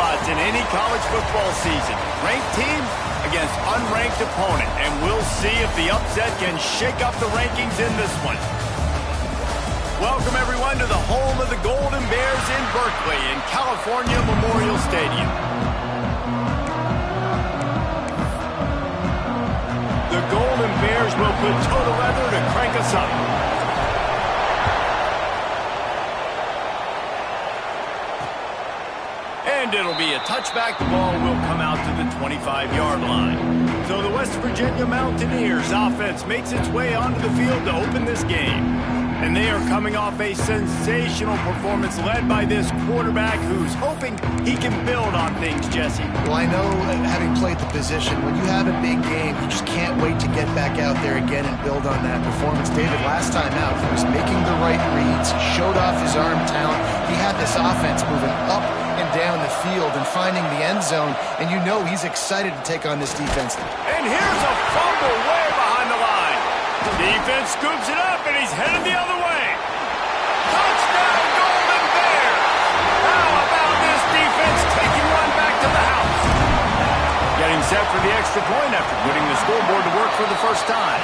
spots in any college football season. Ranked team against unranked opponent, and we'll see if the upset can shake up the rankings in this one. Welcome, everyone, to the home of the Golden Bears in Berkeley in California Memorial Stadium. The Golden Bears will put toe to leather to crank us up. And it'll be a touchback. The ball will come out to the 25-yard line. So the West Virginia Mountaineers offense makes its way onto the field to open this game. And they are coming off a sensational performance led by this quarterback who's hoping he can build on things, Jesse. Well, I know, having played the position, when you have a big game, you just can't wait to get back out there again and build on that performance. David, last time out, he was making the right reads, showed off his arm talent. He had this offense moving up and down the field and finding the end zone, and you know he's excited to take on this defense. And here's a fumble way behind the line. The defense scoops it up, and he's headed the other way. Touchdown, Golden Bears! How about this defense taking one back to the house? Getting set for the extra point after putting the scoreboard to work for the first time.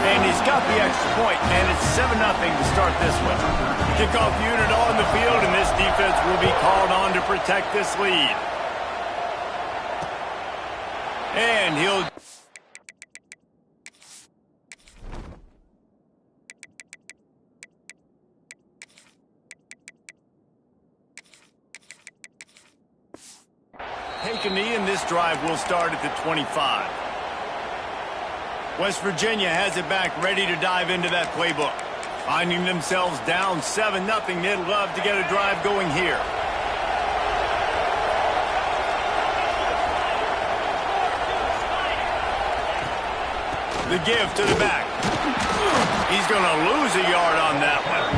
And he's got the extra point, and it's 7-0 to start this one. Kickoff unit on the field, and this defense will be called on to protect this lead. And he'll... Take a knee, and this drive will start at the 25. West Virginia has it back, ready to dive into that playbook. Finding themselves down 7-0, they'd love to get a drive going here. The give to the back. He's going to lose a yard on that one.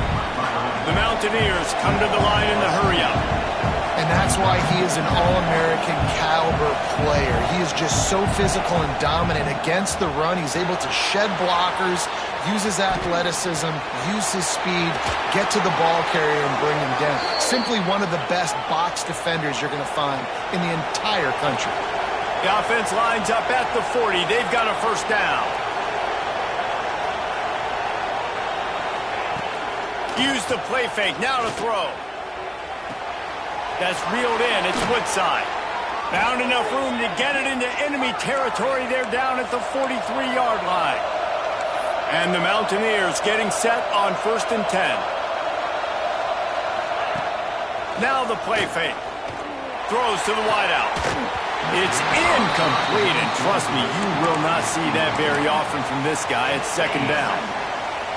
The Mountaineers come to the line in the hurry-up. And that's why he is an All-American caliber player. He is just so physical and dominant against the run. He's able to shed blockers, use his athleticism, use his speed, get to the ball carrier and bring him down. Simply one of the best box defenders you're going to find in the entire country. The offense lines up at the 40. They've got a first down. Use the play fake. Now to throw. That's reeled in. It's Woodside. Found enough room to get it into enemy territory. They're down at the 43-yard line. And the Mountaineers getting set on 1st and 10. Now the play fake. Throws to the wideout. It's incomplete, and trust me, you will not see that very often from this guy. It's 2nd down.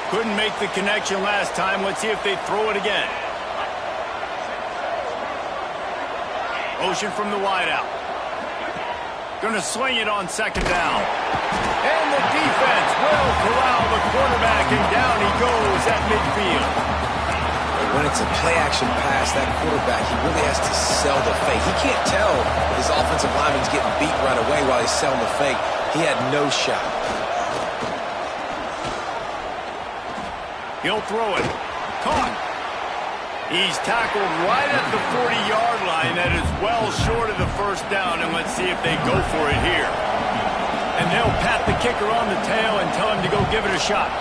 Couldn't make the connection last time. Let's see if they throw it again. Motion from the wideout. Going to swing it on 2nd down. And the defense will corral the quarterback, and down he goes at midfield. When it's a play-action pass, that quarterback, he really has to sell the fake. He can't tell his offensive lineman's getting beat right away while he's selling the fake. He had no shot. He'll throw it. Caught. He's tackled right at the 40-yard line. That is well short of the first down, and let's see if they go for it here. And they'll pat the kicker on the tail and tell him to go give it a shot.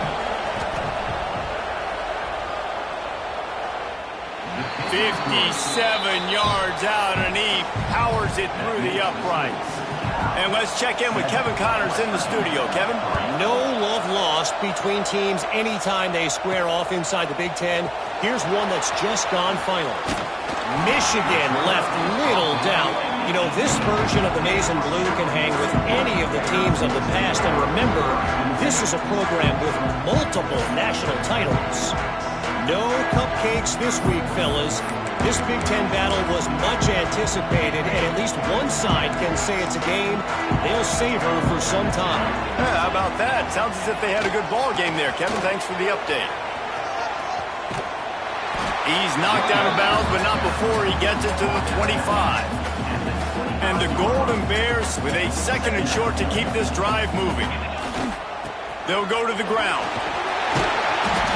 57 yards out, and he powers it through the uprights. And let's check in with Kevin Connors in the studio. Kevin? No love lost between teams anytime they square off inside the Big Ten. Here's one that's just gone final. Michigan left little doubt. You know, this version of the Maize and Blue can hang with any of the teams of the past. And remember, this is a program with multiple national titles. No cupcakes this week, fellas. This Big Ten battle was much anticipated, and at least one side can say it's a game they'll savor for some time. Yeah, how about that? Sounds as if they had a good ball game there, Kevin. Thanks for the update. He's knocked out of bounds, but not before he gets it to the 25. And the Golden Bears with a 2nd and short to keep this drive moving. They'll go to the ground.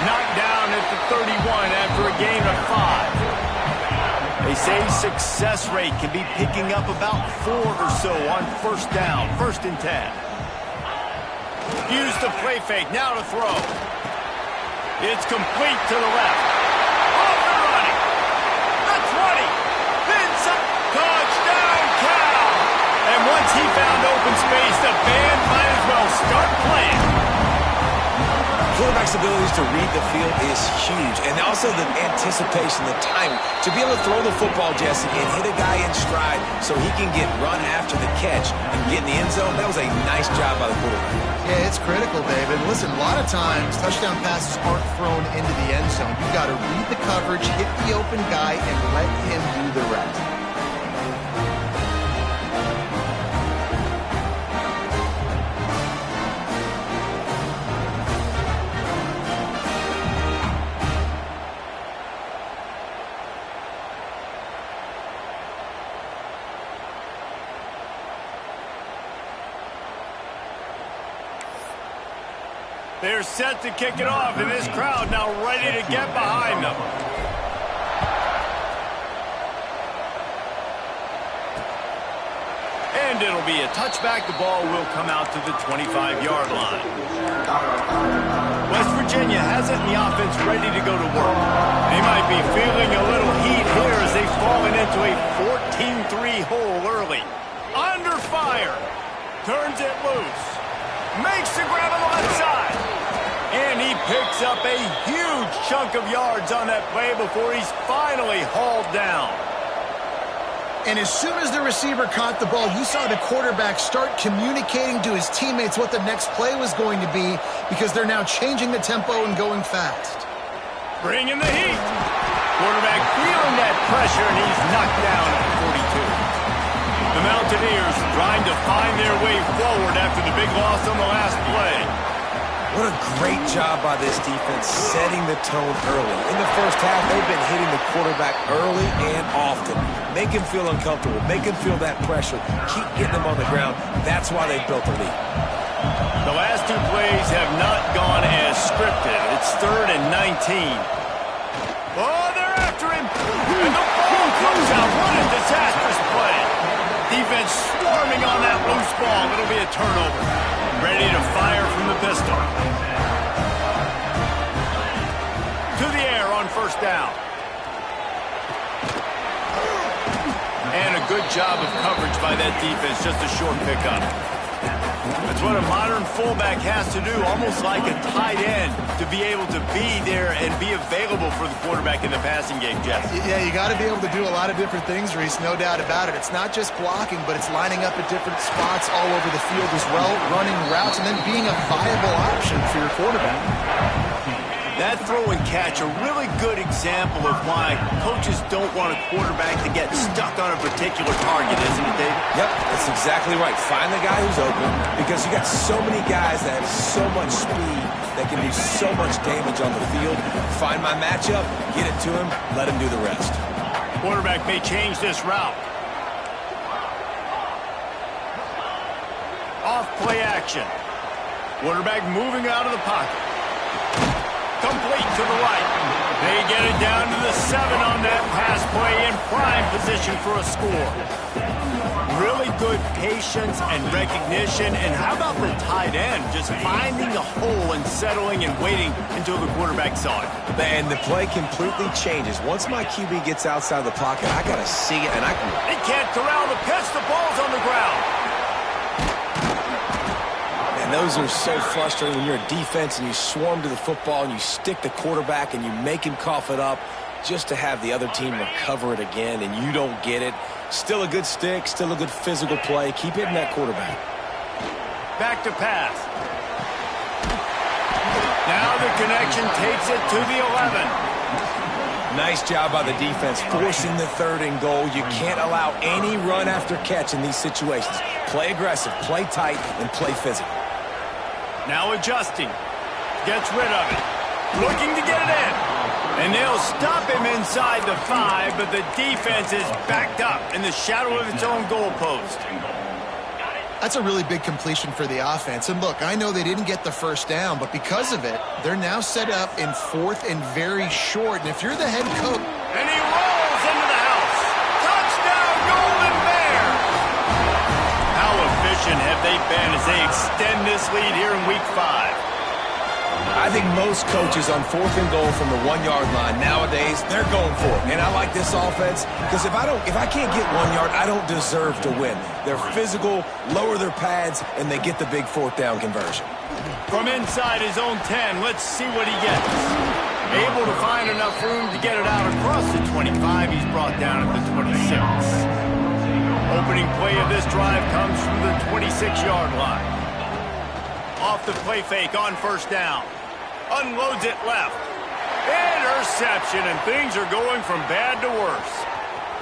Knocked down at the 31 after a gain of 5. They say success rate can be picking up about 4 or so on first down, 1st and 10. Use the play fake, now to throw. It's complete to the left. Off and running. The 20. Then some. Touchdown, Cal. And once he found open space, the band might as well start playing. Quarterback's abilities to read the field is huge, and also the anticipation, the timing, to be able to throw the football, Jesse, and hit a guy in stride so he can get run after the catch and get in the end zone. That was a nice job by the quarterback. Yeah, it's critical, David. Listen, a lot of times touchdown passes aren't thrown into the end zone. You've got to read the coverage, hit the open guy, and let him do the rest. They're set to kick it off, and this crowd now ready to get behind them. And it'll be a touchback. The ball will come out to the 25-yard line. West Virginia has it in the offense ready to go to work. They might be feeling a little heat here as they've fallen into a 14-3 hole early. Under fire. Turns it loose. Makes the grab on the left side. And he picks up a huge chunk of yards on that play before he's finally hauled down. And as soon as the receiver caught the ball, you saw the quarterback start communicating to his teammates what the next play was going to be because they're now changing the tempo and going fast. Bringing the heat. Quarterback feeling that pressure, and he's knocked down at 42. The Mountaineers trying to find their way forward after the big loss on the last play. What a great job by this defense setting the tone early. In the first half, they've been hitting the quarterback early and often. Make him feel uncomfortable. Make him feel that pressure. Keep getting him on the ground. That's why they've built the lead. The last 2 plays have not gone as scripted. It's 3rd and 19. Oh, they're after him. And the ball comes out. What a disastrous play. Defense swarming on that loose ball. It'll be a turnover. Ready to fire from the pistol. To the air on 1st down. And a good job of coverage by that defense. Just a short pickup. That's what a modern fullback has to do, almost like a tight end, to be able to be there and be available for the quarterback in the passing game, Jeff. Yeah, you got to be able to do a lot of different things, Reese, no doubt about it. It's not just blocking, but it's lining up at different spots all over the field as well, running routes, and then being a viable option for your quarterback. That throw and catch, a really good example of why coaches don't want a quarterback to get stuck on a particular target, isn't it, Dave? Yep, that's exactly right. Find the guy who's open because you got so many guys that have so much speed that can do so much damage on the field. Find my matchup, get it to him, let him do the rest. Quarterback may change this route. Off play action. Quarterback moving out of the pocket. Complete to the right. They get it down to the 7 on that pass play in prime position for a score. Really good patience and recognition. And how about the tight end just finding the hole and settling and waiting until the quarterback saw it. And the play completely changes. Once my QB gets outside the pocket, I got to see it, and I can... He can't corral the pitch. The ball's on the ground. Those are so frustrating when you're a defense and you swarm to the football and you stick the quarterback and you make him cough it up just to have the other team recover it again and you don't get it. Still a good stick, still a good physical play. Keep hitting that quarterback. Back to pass. Now the connection takes it to the 11. Nice job by the defense forcing the 3rd and goal. You can't allow any run after catch in these situations. Play aggressive, play tight, and play physical. Now adjusting. Gets rid of it. Looking to get it in. And they'll stop him inside the 5, but the defense is backed up in the shadow of its own goalpost. That's a really big completion for the offense. And look, I know they didn't get the 1st down, but because of it, they're now set up in 4th and very short. And if you're the head coach... And he rolls into the house. extend this lead here in Week 5. I think most coaches on 4th and goal from the 1-yard line nowadays, they're going for it. And I like this offense because if I can't get 1 yard, I don't deserve to win. They're physical, lower their pads, and they get the big 4th down conversion. From inside his own 10, let's see what he gets. Able to find enough room to get it out across the 25. He's brought down at the 26. Opening play of this drive comes from the 26-yard line. Off the play fake on 1st down. Unloads it left. Interception, and things are going from bad to worse.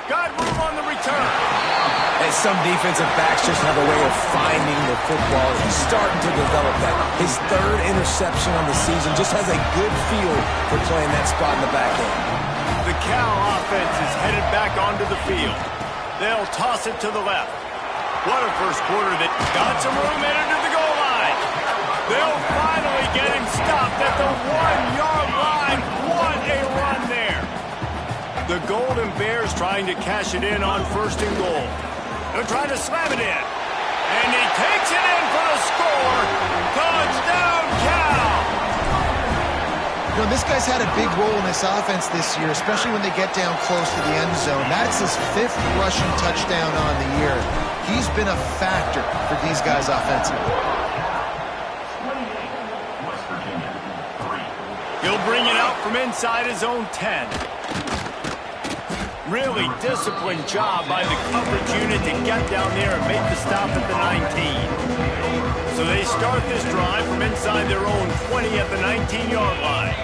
Got room on the return. And some defensive backs just have a way of finding the football. He's starting to develop that. His 3rd interception on the season just has a good feel for playing that spot in the back end. The Cal offense is headed back onto the field. They'll toss it to the left. What a first quarter that got some room in into the goal line. They'll finally get him stopped at the 1-yard line. What a run there. The Golden Bears trying to cash it in on 1st and goal. They'll try to slam it in. And he takes it in for the score. Touchdown, Cal! You know, this guy's had a big role in this offense this year, especially when they get down close to the end zone. That's his 5th rushing touchdown on the year. He's been a factor for these guys offensively. He'll bring it out from inside his own 10. Really disciplined job by the coverage unit to get down there and make the stop at the 19. So they start this drive from inside their own 20 at the 19-yard line.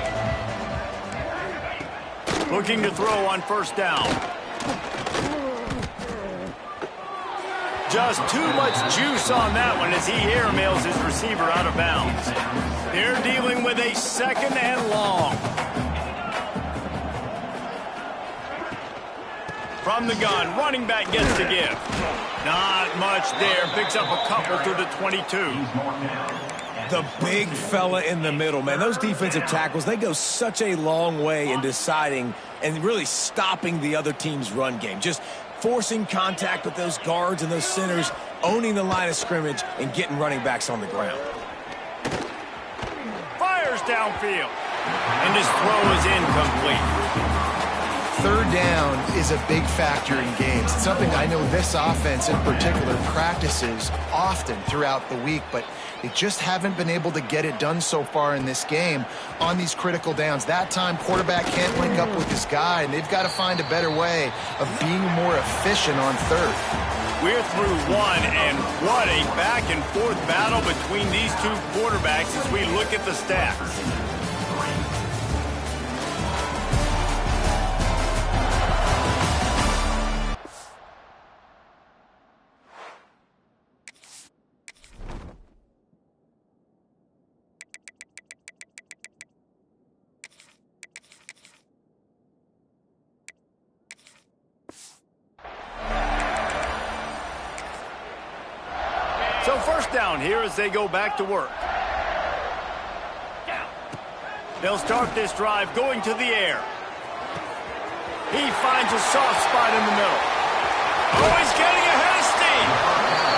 Looking to throw on 1st down. Just too much juice on that one as he airmails his receiver out of bounds. They're dealing with a 2nd and long. From the gun, running back gets the give. Not much there. Picks up a couple to the 22. The big fella in the middle, man. Those defensive tackles, they go such a long way in deciding and really stopping the other team's run game. Just forcing contact with those guards and those centers, owning the line of scrimmage, and getting running backs on the ground. Fires downfield. And his throw is incomplete. 3rd down is a big factor in games. It's something I know this offense in particular practices often throughout the week, but they just haven't been able to get it done so far in this game on these critical downs. That time, quarterback can't link up with his guy, and they've got to find a better way of being more efficient on 3rd. We're through one, and what a back-and-forth battle between these two quarterbacks as we look at the stats. So 1st down here as they go back to work. They'll start this drive going to the air. He finds a soft spot in the middle. Oh, he's getting ahead of steam.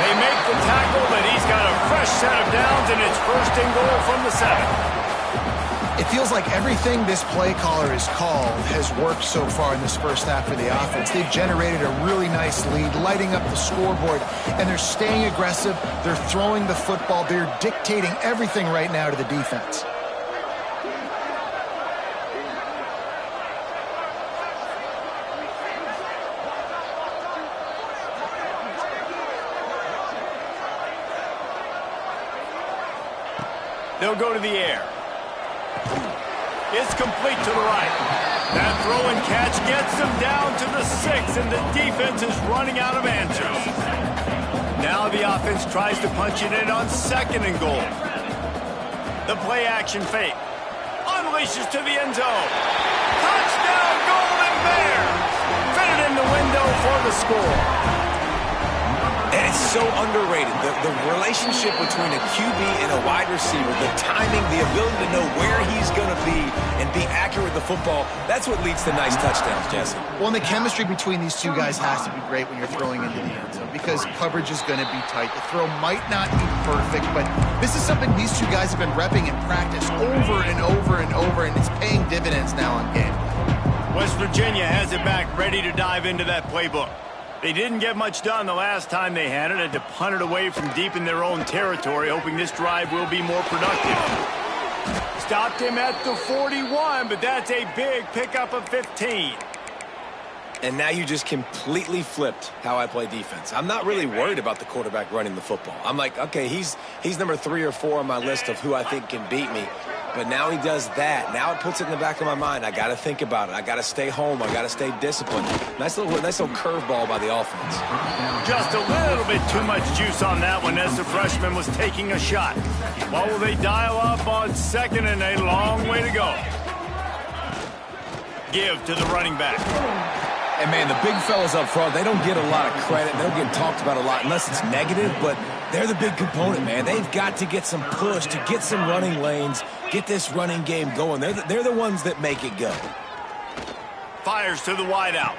They make the tackle, but he's got a fresh set of downs, and it's 1st and goal from the 7. It feels like everything this play caller has called has worked so far in this first half for the offense. They've generated a really nice lead, lighting up the scoreboard, and they're staying aggressive. They're throwing the football. They're dictating everything right now to the defense. They'll go to the air. It's complete to the right. That throw and catch gets them down to the 6, and the defense is running out of answers. Now the offense tries to punch it in on 2nd and goal. The play action fake. Unleashes to the end zone. Touchdown, Golden Bears! Fitted in the window for the score. it's so underrated. The relationship between a QB and a wide receiver, the timing, the ability to know where he's going to be and be accurate with the football, that's what leads to nice touchdowns, Jesse. Well, and the chemistry between these two guys has to be great when you're throwing into the end zone because coverage is going to be tight. The throw might not be perfect, but this is something these two guys have been repping in practice over and over and over, and it's paying dividends now on game. West Virginia has it back, ready to dive into that playbook. They didn't get much done the last time they had it, to punt it away from deep in their own territory, hoping this drive will be more productive. Stopped him at the 41, but that's a big pickup of 15. And now you just completely flipped how I play defense. I'm not really worried about the quarterback running the football. I'm like, okay, he's number 3 or 4 on my list of who I think can beat me. But now he does that. Now it puts it in the back of my mind. I got to think about it. I got to stay home. I got to stay disciplined. Nice little curveball by the offense. Just a little bit too much juice on that one as the freshman was taking a shot. What will they dial up on second, and a long way to go? Give to the running back. And, man, the big fellas up front, they don't get a lot of credit. They don't get talked about a lot unless it's negative, but they're the big component, man. They've got to get some push, to get some running lanes, get this running game going. They're the ones that make it go. Fires to the wideout.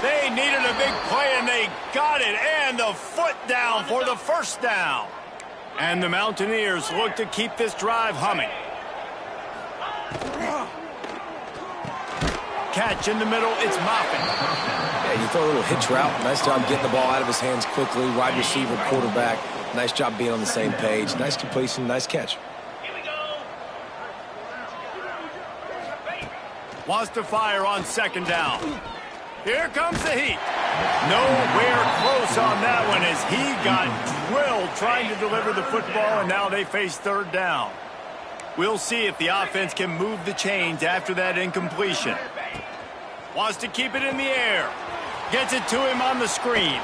They needed a big play, and they got it, and the foot down for the first down. And the Mountaineers look to keep this drive humming. Catch in the middle, it's Moffitt. Yeah, you throw a little hitch route. Nice job getting the ball out of his hands quickly. Wide receiver, quarterback. Nice job being on the same page. Nice completion, nice catch. Wants to fire on second down. Here comes the heat. Nowhere close on that one as he got drilled trying to deliver the football, and now they face third down. We'll see if the offense can move the chains after that incompletion. Wants to keep it in the air. Gets it to him on the screen.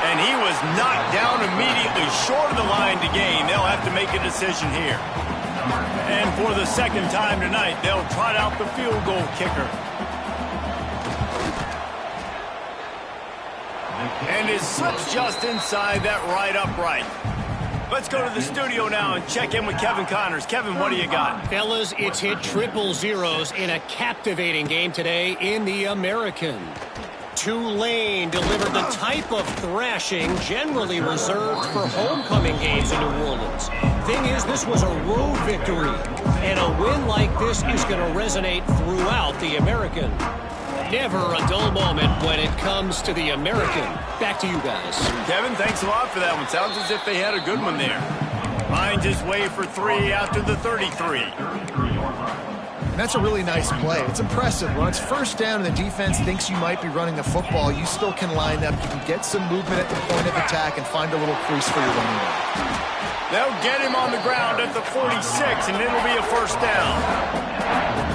And he was knocked down immediately short of the line to gain. They'll have to make a decision here. And for the second time tonight, they'll trot out the field goal kicker. And his slips just inside that right upright. Let's go to the studio now and check in with Kevin Connors. Kevin, what do you got? Fellas, it's hit triple zeros in a captivating game today in the American. Tulane delivered the type of thrashing generally reserved for homecoming games in New Orleans. Thing is, this was a road victory, and a win like this is going to resonate throughout the American. Never a dull moment when it comes to the American. Back to you guys. Kevin, thanks a lot for that one. Sounds as if they had a good one there. Finds his way for 3 after the 33. And that's a really nice play. It's impressive. When it's first down and the defense thinks you might be running the football, you still can line up. You can get some movement at the point of attack and find a little crease for your running back. They'll get him on the ground at the 46, and it'll be a first down.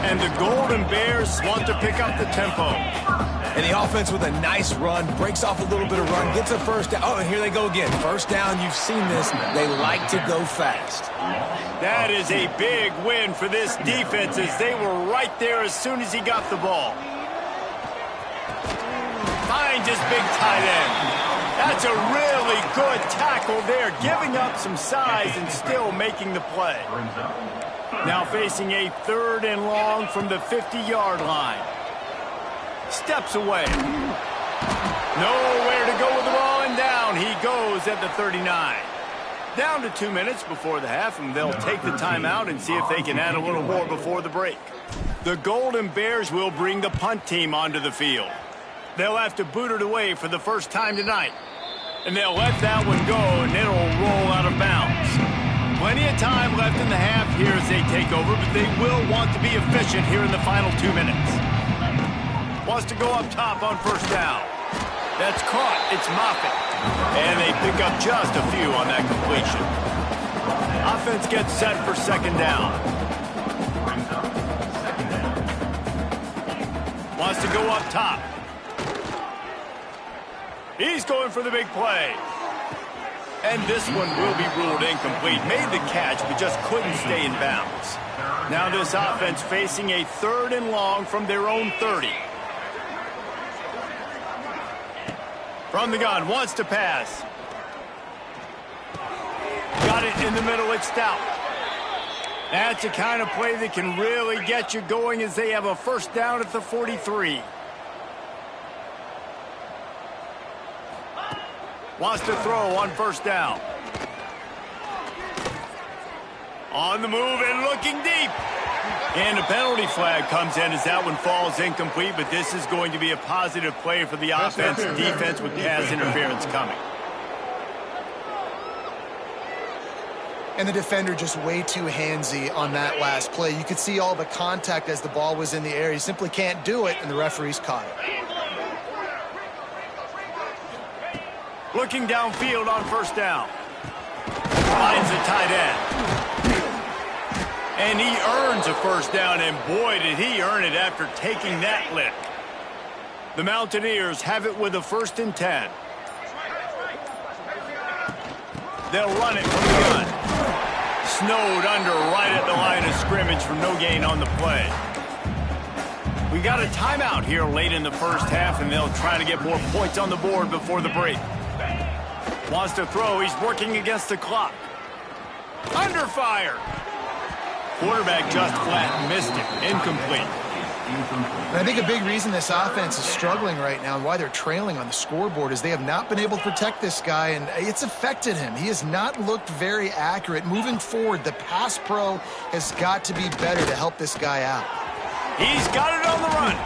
And the Golden Bears want to pick up the tempo. And the offense with a nice run, breaks off a little bit of run, gets a first down. Oh, and here they go again. First down, you've seen this. They like to go fast. That is a big win for this defense as they were right there as soon as he got the ball. Finds his big tight end. That's a really good tackle there, giving up some size and still making the play. Now facing a 3rd and long from the 50-yard line. Steps away. Nowhere to go with the ball, and down he goes at the 39. Down to 2 minutes before the half, and they'll take the timeout and see if they can add a little more before the break. The Golden Bears will bring the punt team onto the field. They'll have to boot it away for the first time tonight. And they'll let that one go, and it'll roll out of bounds. Plenty of time left in the half here as they take over, but they will want to be efficient here in the final 2 minutes. Wants to go up top on first down. That's caught. It's Moffitt. And they pick up just a few on that completion. Offense gets set for second down. Wants to go up top. He's going for the big play. And this one will be ruled incomplete. Made the catch, but just couldn't stay in bounds. Now this offense facing a 3rd and long from their own 30. From the gun, wants to pass. Got it in the middle, it's stout. That's the kind of play that can really get you going as they have a first down at the 43. Wants to throw on first down. On the move and looking deep. And a penalty flag comes in as that one falls incomplete, but this is going to be a positive play for the offense. Defense with pass interference coming. And the defender just way too handsy on that last play. You could see all the contact as the ball was in the air. He simply can't do it, and the referee's caught it. Looking downfield on first down. Finds the tight end. And he earns a first down, and boy, did he earn it after taking that lick. The Mountaineers have it with a 1st and 10. They'll run it from the gun. Snowed under right at the line of scrimmage for no gain on the play. We got a timeout here late in the first half, and they'll try to get more points on the board before the break. Wants to throw. He's working against the clock. Under fire. Quarterback just flat missed it. Incomplete. And I think a big reason this offense is struggling right now and why they're trailing on the scoreboard is they have not been able to protect this guy, and it's affected him. He has not looked very accurate. Moving forward, the pass pro has got to be better to help this guy out. He's got it on the run.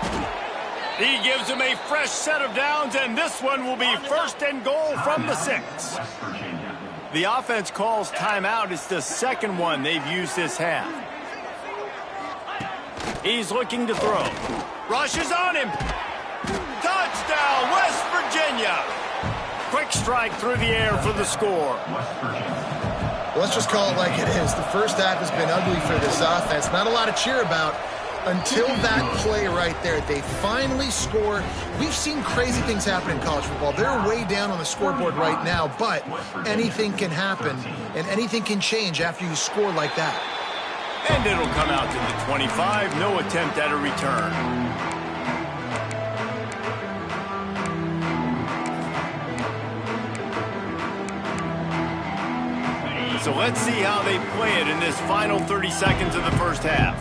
He gives him a fresh set of downs, and this one will be 1st and goal from the 6. The offense calls timeout. It's the second one they've used this half. He's looking to throw. Rushes on him. Touchdown, West Virginia. Quick strike through the air for the score. Let's just call it like it is. The first half has been ugly for this offense. Not a lot to cheer about until that play right there. They finally score. We've seen crazy things happen in college football. They're way down on the scoreboard right now, but anything can happen, and anything can change after you score like that. And it'll come out to the 25. No attempt at a return. So let's see how they play it in this final 30 seconds of the first half.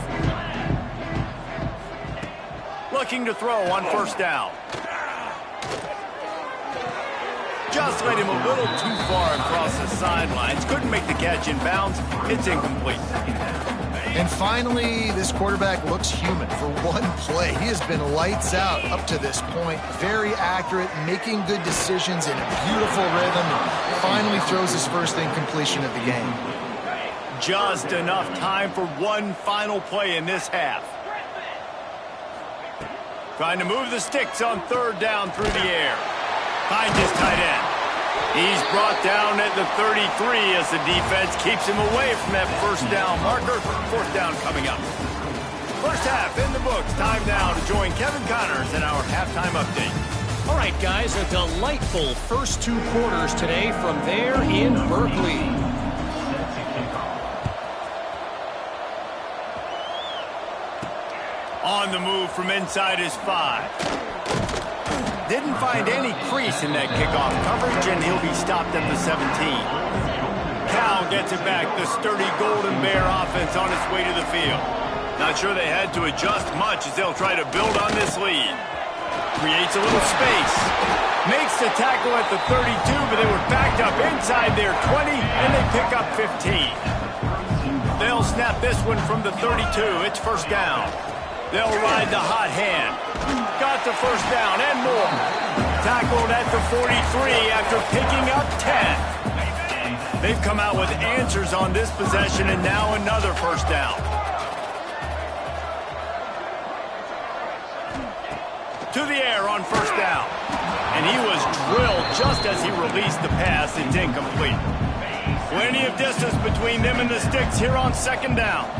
Looking to throw on first down. Just led him a little too far across the sidelines. Couldn't make the catch in bounds. It's incomplete. And finally, this quarterback looks human for one play. He has been lights out up to this point. Very accurate, making good decisions in a beautiful rhythm, and finally throws his first incompletion of the game. Just enough time for one final play in this half. Trying to move the sticks on third down through the air. Finds his tight end. He's brought down at the 33 as the defense keeps him away from that first down marker. Fourth down coming up. First half in the books. Time now to join Kevin Connors in our halftime update. All right, guys, a delightful first 2 quarters today from there in Berkeley. On the move from inside his 5. Didn't find any crease in that kickoff coverage, and he'll be stopped at the 17. Cal gets it back. The sturdy Golden Bear offense on its way to the field. Not sure they had to adjust much as they'll try to build on this lead. Creates a little space. Makes the tackle at the 32, but they were backed up inside their 20, and they pick up 15. They'll snap this one from the 32. It's first down. They'll ride the hot hand. Got the first down and more. Tackled at the 43 after picking up 10. They've come out with answers on this possession, and now another first down. To the air on first down. And he was drilled just as he released the pass. It's incomplete. Plenty of distance between them and the sticks here on second down.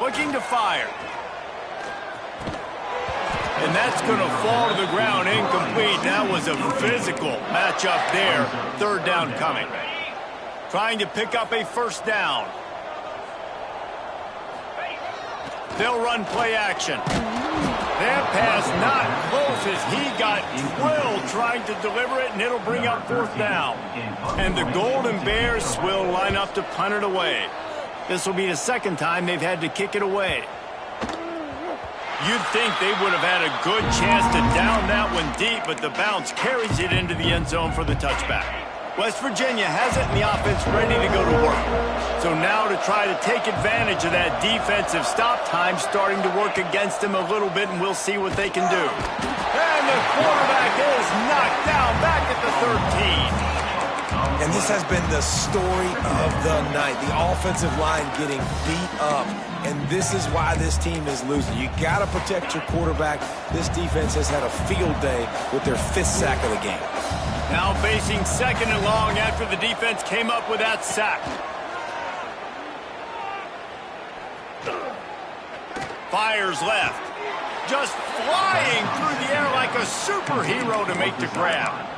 Looking to fire. And that's going to fall to the ground incomplete. That was a physical matchup there. Third down coming. Trying to pick up a first down. They'll run play action. That pass not close as he got drilled trying to deliver it, and it'll bring up fourth down. And the Golden Bears will line up to punt it away. This will be the second time they've had to kick it away. You'd think they would have had a good chance to down that one deep, but the bounce carries it into the end zone for the touchback. West Virginia has it in the offense ready to go to work. So now to try to take advantage of that defensive stop time starting to work against them a little bit, and we'll see what they can do. And the quarterback is knocked down back at the 13. And this has been the story of the night. The offensive line getting beat up. And this is why this team is losing. You got to protect your quarterback. This defense has had a field day with their 5th sack of the game. Now facing second and long after the defense came up with that sack. Fires left. Just flying through the air like a superhero to make the grab.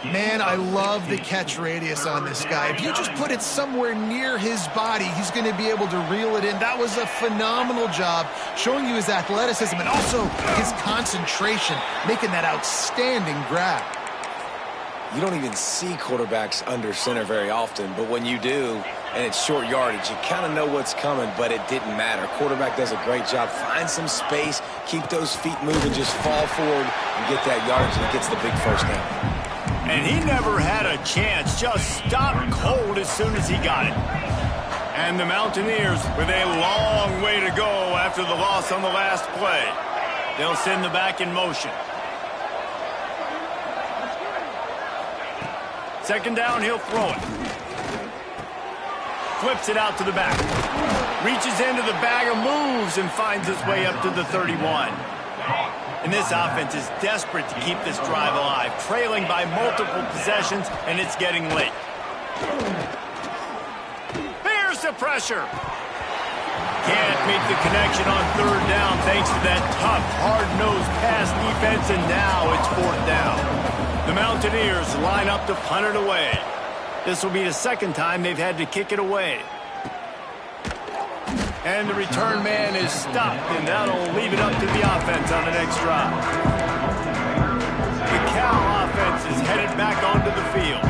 Man, I love the catch radius on this guy. If you just put it somewhere near his body, he's going to be able to reel it in. That was a phenomenal job, showing you his athleticism and also his concentration, making that outstanding grab. You don't even see quarterbacks under center very often, but when you do, and it's short yardage, you kind of know what's coming, but it didn't matter. Quarterback does a great job. Find some space, keep those feet moving, just fall forward and get that yardage, and he gets the big first down. And he never had a chance, just stopped cold as soon as he got it. And the Mountaineers with a long way to go after the loss on the last play. They'll send the back in motion. Second down, he'll throw it. Flips it out to the back. Reaches into the bag of moves and finds his way up to the 31. And this offense is desperate to keep this drive alive, trailing by multiple possessions, and it's getting late. Here's the pressure. Can't make the connection on third down thanks to that tough, hard-nosed pass defense, and now it's fourth down. The Mountaineers line up to punt it away. This will be the second time they've had to kick it away. And the return man is stopped, and that'll leave it up to the offense on the next drive. The Cal offense is headed back onto the field.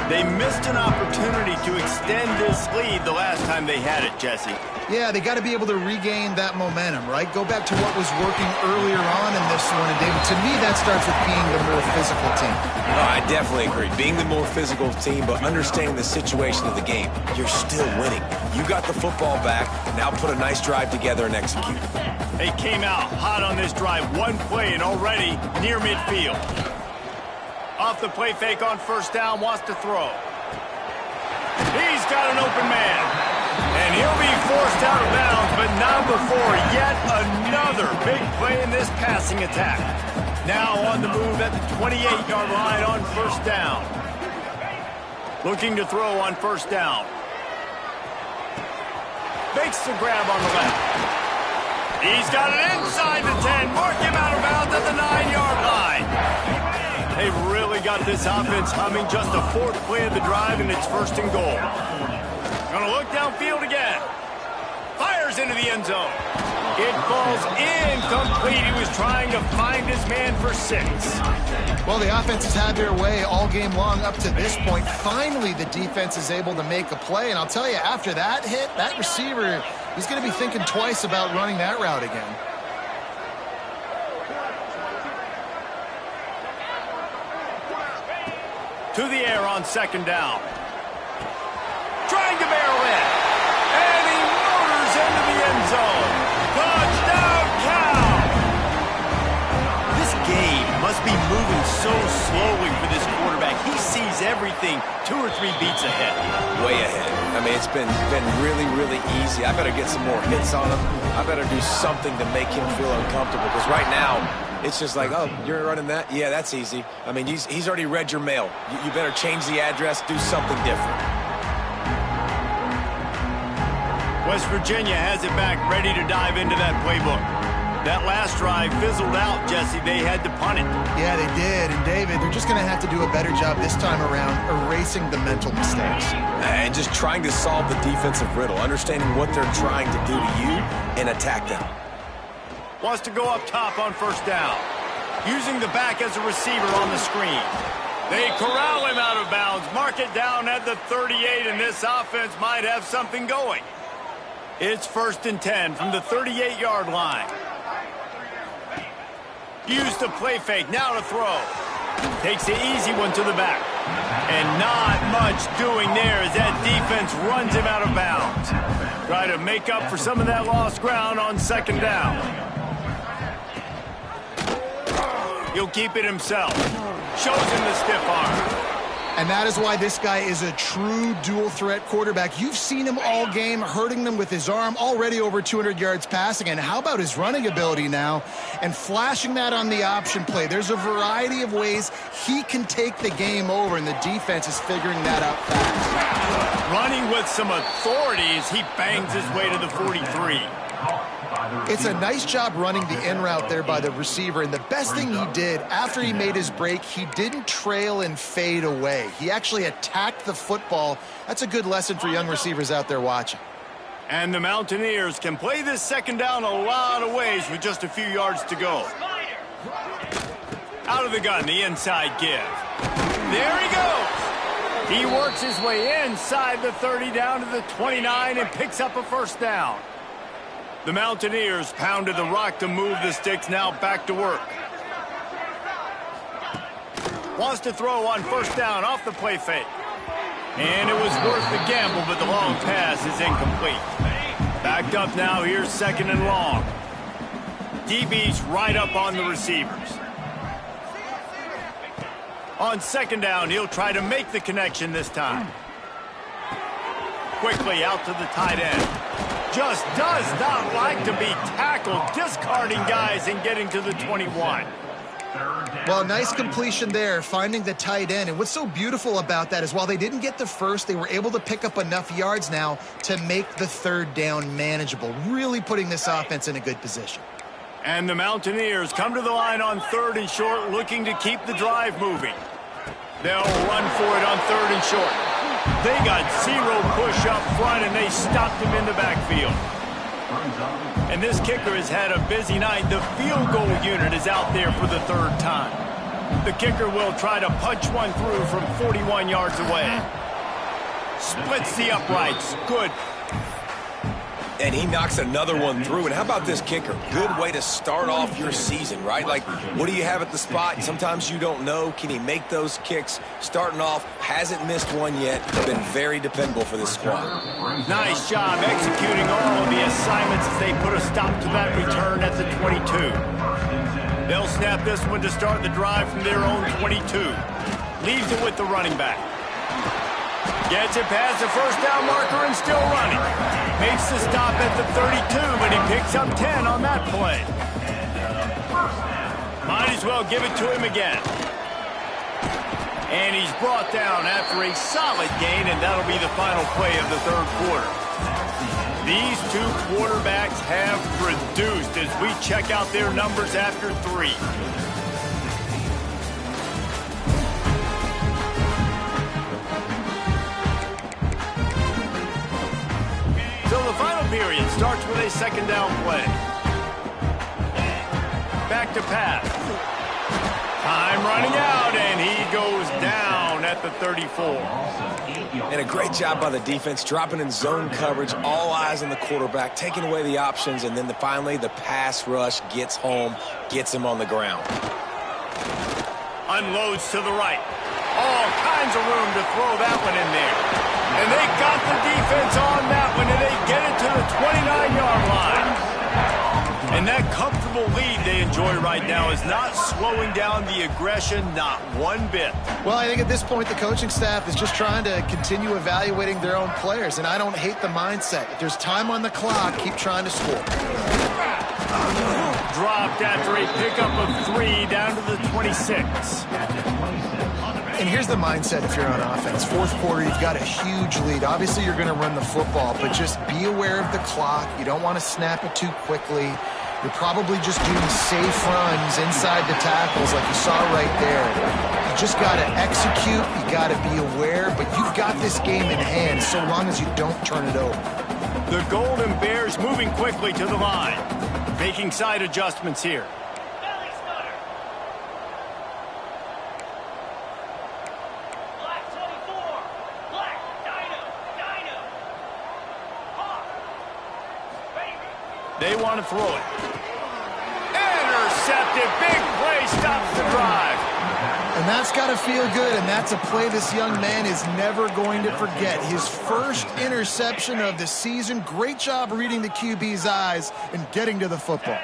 They missed an opportunity to extend this lead the last time they had it, Jesse. Yeah, they got to be able to regain that momentum, right? Go back to what was working earlier on in this one, and David, to me, that starts with being the more physical team. No, I definitely agree. Being the more physical team, but understanding the situation of the game. You're still winning. You got the football back. Now put a nice drive together and execute. They came out hot on this drive. One play and already near midfield. Off the play fake on first down, wants to throw. He's got an open man. And he'll be forced out of bounds, but not before yet another big play in this passing attack. Now on the move at the 28-yard line on first down. Looking to throw on first down. Makes the grab on the left. He's got it inside the 10. Mark him out of bounds at the 9-yard line. They've really got this offense humming. Just a fourth play of the drive, and it's first and goal. Gonna look downfield again. Fires into the end zone. It falls incomplete. He was trying to find his man for 6. Well, the offense has had their way all game long up to this point. Finally, the defense is able to make a play. And I'll tell you, after that hit, that receiver, he's going to be thinking twice about running that route again. To the air on second down. Trying to barrel in. And he motors into the end zone. Touchdown, Cal! This game must be moving so slowly for this quarterback. He sees everything 2 or 3 beats ahead. Way ahead. I mean, it's been really, really easy. I better get some more hits on him. I better do something to make him feel uncomfortable. Because right now, it's just like, oh, you're running that? Yeah, that's easy. I mean, he's already read your mail. You better change the address, do something different. West Virginia has it back, ready to dive into that playbook. That last drive fizzled out, Jesse. They had to punt it. Yeah, they did. And, David, they're just going to have to do a better job this time around erasing the mental mistakes. And just trying to solve the defensive riddle, understanding what they're trying to do to you and attack them. Wants to go up top on first down. Using the back as a receiver on the screen. They corral him out of bounds. Mark it down at the 38, and this offense might have something going. It's 1st and 10 from the 38-yard line. Use the play fake, now to throw. Takes the easy one to the back. And not much doing there as that defense runs him out of bounds. Try to make up for some of that lost ground on 2nd down. He'll keep it himself. Shows him the stiff arm. And that is why this guy is a true dual-threat quarterback. You've seen him all game, hurting them with his arm, already over 200 yards passing. And how about his running ability now? And flashing that on the option play. There's a variety of ways he can take the game over, and the defense is figuring that out fast. Running with some authority as he bangs his way to the 43. It's a nice job running the in route there by the receiver, and the best thing he did after he made his break, he didn't trail and fade away. He actually attacked the football. That's a good lesson for young receivers out there watching. And the Mountaineers can play this 2nd down a lot of ways with just a few yards to go. Out of the gun, the inside give. There he goes. He works his way inside the 30 down to the 29 and picks up a 1st down. The Mountaineers pounded the rock to move the sticks, now back to work. Wants to throw on 1st down off the play fake. And it was worth the gamble, but the long pass is incomplete. Backed up now, here's 2nd and long. DB's right up on the receivers. On 2nd down, he'll try to make the connection this time. Quickly out to the tight end. Just does not like to be tackled, discarding guys and getting to the 21. Well, nice completion there, finding the tight end. And what's so beautiful about that is while they didn't get the first, they were able to pick up enough yards now to make the 3rd down manageable, really putting this offense in a good position. And the Mountaineers come to the line on 3rd and short, looking to keep the drive moving. They'll run for it on 3rd and short. They got 0 push up front, and they stopped him in the backfield. And this kicker has had a busy night. The field goal unit is out there for the 3rd time. The kicker will try to punch one through from 41 yards away. Splits the uprights. Good. And he knocks another one through. And how about this kicker? Good way to start off your season, right? Like, what do you have at the spot? Sometimes you don't know. Can he make those kicks? Starting off, hasn't missed one yet. Been very dependable for this squad. Nice job executing all of the assignments as they put a stop to that return at the 22. They'll snap this one to start the drive from their own 22. Leaves it with the running back. Gets it past the 1st down marker and still running. Makes the stop at the 32, but he picks up 10 on that play. Might as well give it to him again. And he's brought down after a solid gain, and that'll be the final play of the 3rd quarter. These two quarterbacks have produced as we check out their numbers after 3. So the final period starts with a 2nd down play. Back to pass. Time running out, and he goes down at the 34. And a great job by the defense, dropping in zone coverage, all eyes on the quarterback, taking away the options, and then finally the pass rush gets home, gets him on the ground. Unloads to the right. All kinds of room to throw that one in there. And they got the defense on that one, and they get it to the 29-yard line. And that comfortable lead they enjoy right now is not slowing down the aggression, not one bit. Well, I think at this point the coaching staff is just trying to continue evaluating their own players, and I don't hate the mindset. If there's time on the clock, keep trying to score. Dropped after a pickup of 3 down to the 26. And here's the mindset if you're on offense. 4th quarter, you've got a huge lead. Obviously, you're going to run the football, but just be aware of the clock. You don't want to snap it too quickly. You're probably just doing safe runs inside the tackles like you saw right there. You just got to execute, you got to be aware, but you've got this game in hand so long as you don't turn it over. The Golden Bears moving quickly to the line, making side adjustments here. They want to throw it. Intercepted. Big play stops the drive. And that's got to feel good, and that's a play this young man is never going to forget. His first interception of the season. Great job reading the QB's eyes and getting to the football.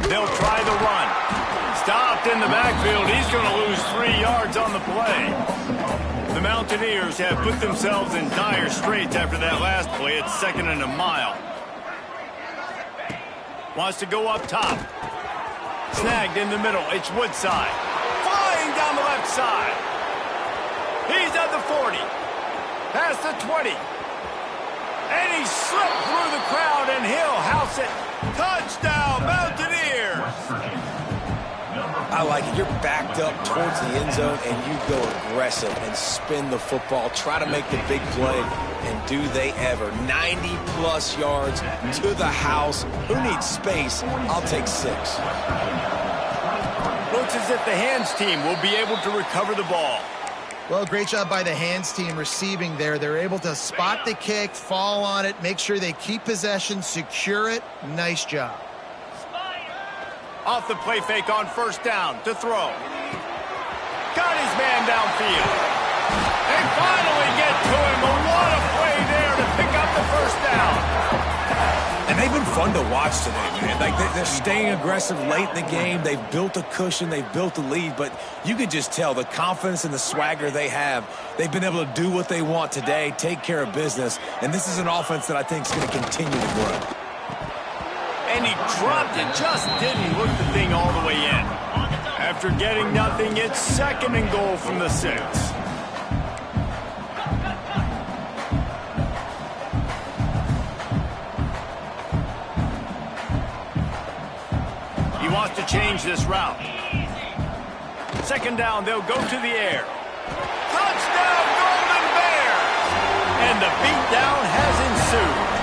They'll try the run. Stopped in the backfield. He's going to lose 3 yards on the play. The Mountaineers have put themselves in dire straits after that last play. It's 2nd and a mile. Wants to go up top. Snagged in the middle. It's Woodside. Flying down the left side. He's at the 40. Past the 20. And he slipped through the crowd, and he'll house it. Touchdown, Mountaineers! I like it. You're backed up towards the end zone, and you go aggressive and spin the football. Try to make the big play, and do they ever. 90-plus yards to the house. Who needs space? I'll take 6. Looks as if the hands team will be able to recover the ball. Well, great job by the hands team receiving there. They're able to spot the kick, fall on it, make sure they keep possession, secure it. Nice job. Off the play fake on 1st down to throw. Got his man downfield. They finally get to him. But what a play there to pick up the 1st down. And they've been fun to watch today, man. Like they're staying aggressive late in the game. They've built a cushion. They've built a lead. But you can just tell the confidence and the swagger they have. They've been able to do what they want today, take care of business. And this is an offense that I think is going to continue to grow. And he dropped it, just didn't look the thing all the way in. After getting nothing, it's 2nd and goal from the 6. He wants to change this route. 2nd down, they'll go to the air. Touchdown, Golden Bears! And the beatdown has ensued.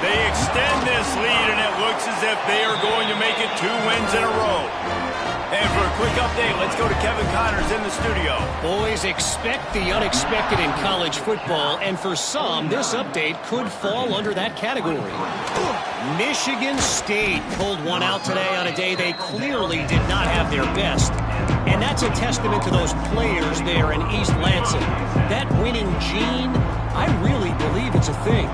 They extend this lead, and it looks as if they are going to make it 2 wins in a row. And for a quick update, let's go to Kevin Connors in the studio. Boys, expect the unexpected in college football, and for some, this update could fall under that category. Michigan State pulled one out today on a day they clearly did not have their best. And that's a testament to those players there in East Lansing. That winning gene, I really believe it's a thing.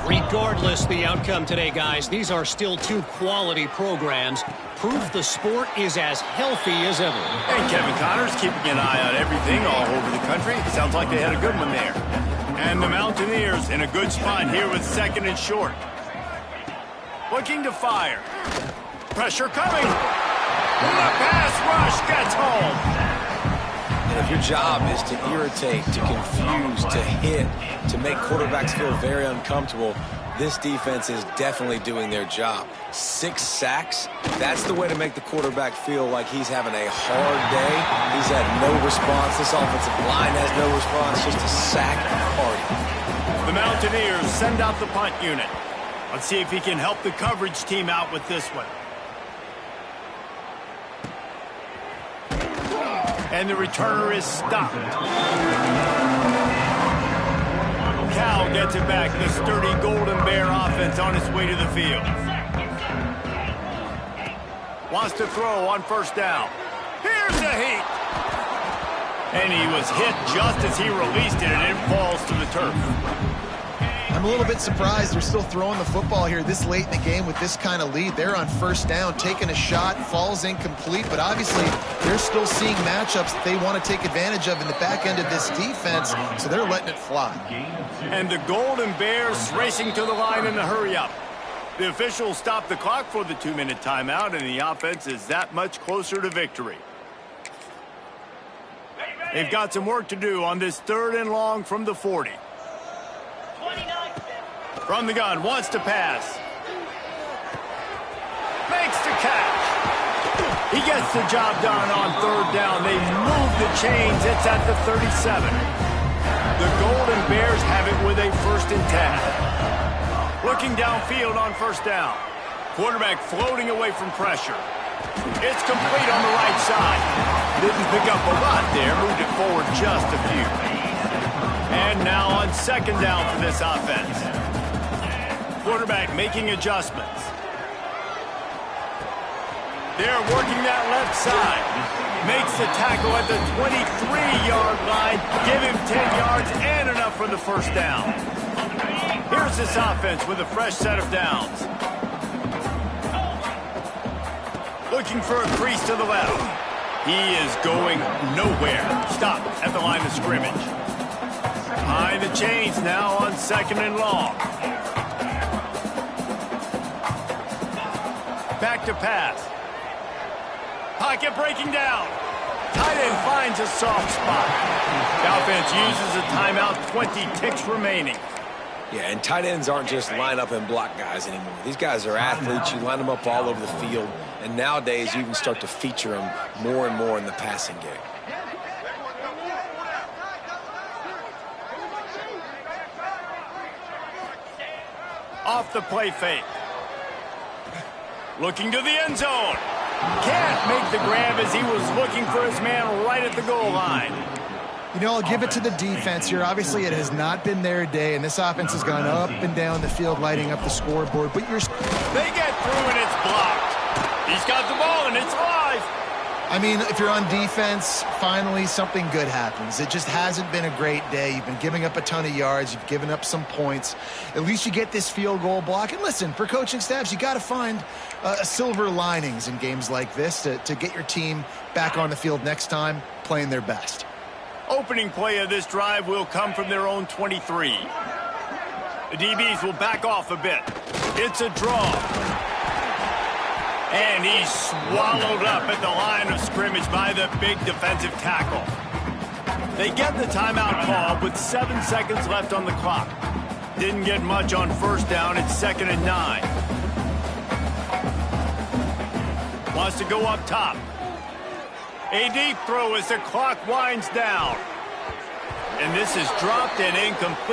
Regardless the outcome today, guys, these are still 2 quality programs. Proof the sport is as healthy as ever. And Kevin Connors keeping an eye on everything all over the country. Sounds like they had a good one there. And the Mountaineers in a good spot here with 2nd and short. Looking to fire. Pressure coming. The pass rush gets home. And if your job is to irritate, to confuse, to hit, to make quarterbacks feel very uncomfortable, this defense is definitely doing their job. 6 sacks, that's the way to make the quarterback feel like he's having a hard day. He's had no response. This offensive line has no response, just a sack party. The Mountaineers send out the punt unit. Let's see if he can help the coverage team out with this one. And the returner is stopped. Cal gets it back. The sturdy Golden Bear offense on its way to the field. Wants to throw on 1st down. Here's the heat. And he was hit just as he released it, and it falls to the turf. I'm a little bit surprised they're still throwing the football here this late in the game with this kind of lead. They're on 1st down, taking a shot, falls incomplete, but obviously they're still seeing matchups that they want to take advantage of in the back end of this defense, so they're letting it fly. And the Golden Bears racing to the line in the hurry-up. The officials stop the clock for the 2-minute timeout, and the offense is that much closer to victory. They've got some work to do on this 3rd and long from the 40. 29 From the gun, wants to pass. Makes the catch. He gets the job done on third down. They move the chains. It's at the 37. The Golden Bears have it with a 1st and 10. Looking downfield on 1st down. Quarterback floating away from pressure. It's complete on the right side. Didn't pick up a lot there. Moved it forward just a few. And now on 2nd down for this offense. Quarterback making adjustments. They're working that left side. Makes the tackle at the 23-yard line. Give him 10 yards and enough for the 1st down. Here's this offense with a fresh set of downs. Looking for a crease to the left. He is going nowhere. Stop at the line of scrimmage. Behind the chains now on 2nd and long. Back to pass. Pocket breaking down. Tight end finds a soft spot. The offense uses a timeout, 20 ticks remaining. Yeah, and tight ends aren't just line up and block guys anymore. These guys are athletes. You line them up all over the field. And nowadays, you can start to feature them more and more in the passing game. Off the play fake. Looking to the end zone. Can't make the grab as he was looking for his man right at the goal line. You know, I'll give it to the defense here. Obviously, it has not been their day, and this offense has gone up and down the field, lighting up the scoreboard. But they get through, and it's blocked. He's got the ball, and it's live. I mean, if you're on defense, finally something good happens. It just hasn't been a great day. You've been giving up a ton of yards. You've given up some points. At least you get this field goal block. And listen, for coaching staffs, you got to find silver linings in games like this to get your team back on the field next time playing their best. Opening play of this drive will come from their own 23. The DBs will back off a bit. It's a draw. And he's swallowed up at the line of scrimmage by the big defensive tackle. They get the timeout call with 7 seconds left on the clock. Didn't get much on 1st down. It's 2nd and 9. Wants to go up top. A deep throw as the clock winds down. And this is dropped and incomplete.